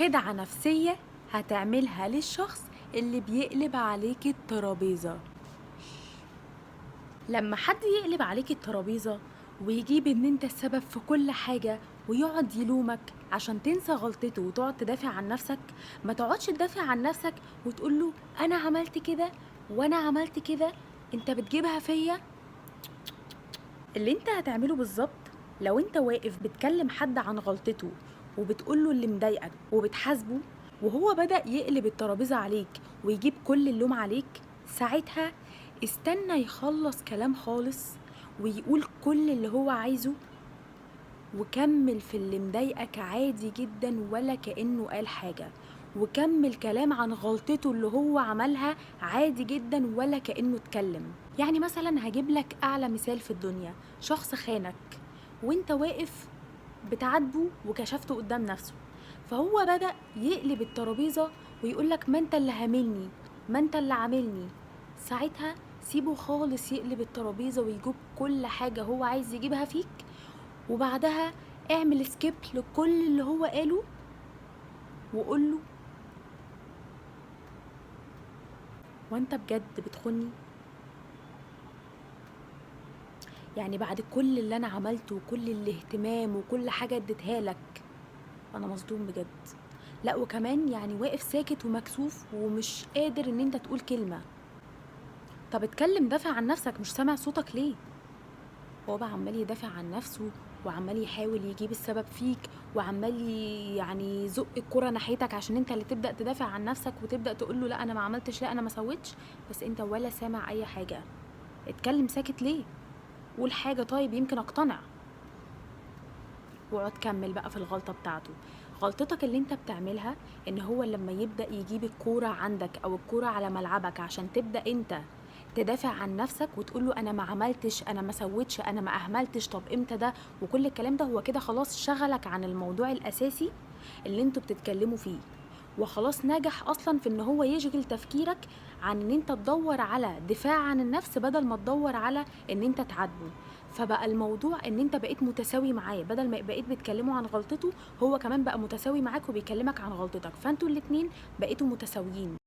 خدعة نفسية هتعملها للشخص اللي بيقلب عليك الترابيزة. لما حد يقلب عليك الترابيزة ويجيب ان انت السبب في كل حاجة ويقعد يلومك عشان تنسى غلطته وتقعد تدافع عن نفسك، ما تقعدش تدافع عن نفسك وتقوله انا عملت كده وانا عملت كده، انت بتجيبها فيا. اللي انت هتعمله بالظبط، لو انت واقف بتكلم حد عن غلطته وبتقوله اللي مضايقك وبتحاسبه، وهو بدأ يقلب الترابيزة عليك ويجيب كل اللوم عليك، ساعتها استنى يخلص كلام خالص ويقول كل اللي هو عايزه، وكمل في اللي مضايقك عادي جدا ولا كأنه قال حاجة، وكمل كلام عن غلطته اللي هو عملها عادي جدا ولا كأنه اتكلم. يعني مثلا هجيب لك أعلى مثال في الدنيا، شخص خانك وانت واقف بتعاتبه وكشفته قدام نفسه، فهو بدأ يقلب الترابيزة ويقولك ما انت اللي هاملني، ما انت اللي عاملني. ساعتها سيبه خالص يقلب الترابيزة ويجيب كل حاجة هو عايز يجيبها فيك، وبعدها اعمل سكيب لكل اللي هو قاله وقوله وانت بجد بتخوني؟ يعني بعد كل اللي انا عملته وكل الاهتمام وكل حاجة اديتها لك، انا مصدوم بجد. لا وكمان يعني واقف ساكت ومكسوف ومش قادر ان انت تقول كلمة. طب اتكلم، دافع عن نفسك، مش سامع صوتك ليه؟ هو بقى عمال يدافع عن نفسه وعمال يحاول يجيب السبب فيك وعمال يعني يزق الكرة ناحيتك عشان انت اللي تبدأ تدافع عن نفسك وتبدأ تقول له لا انا ما عملتش، لا انا ما سويتش، بس انت ولا سامع اي حاجة. اتكلم، ساكت ليه؟ قول حاجة طيب يمكن اقتنع. واقعد كمل بقى في الغلطة بتاعته. غلطتك اللي انت بتعملها ان هو لما يبدأ يجيب الكورة عندك او الكورة على ملعبك عشان تبدأ انت تدافع عن نفسك وتقوله انا ما عملتش، انا ما سويتش، انا ما اهملتش، طب امتى ده وكل الكلام ده، هو كده خلاص شغلك عن الموضوع الاساسي اللي انتوا بتتكلموا فيه، وخلاص نجح اصلا في ان هو يشغل تفكيرك عن ان انت تدور على دفاع عن النفس بدل ما تدور على ان انت تعاتبه. فبقى الموضوع ان انت بقيت متساوي معاه، بدل ما بقيت بتكلمه عن غلطته هو كمان بقى متساوي معاك وبيكلمك عن غلطتك، فانتوا الاتنين بقيتوا متساويين.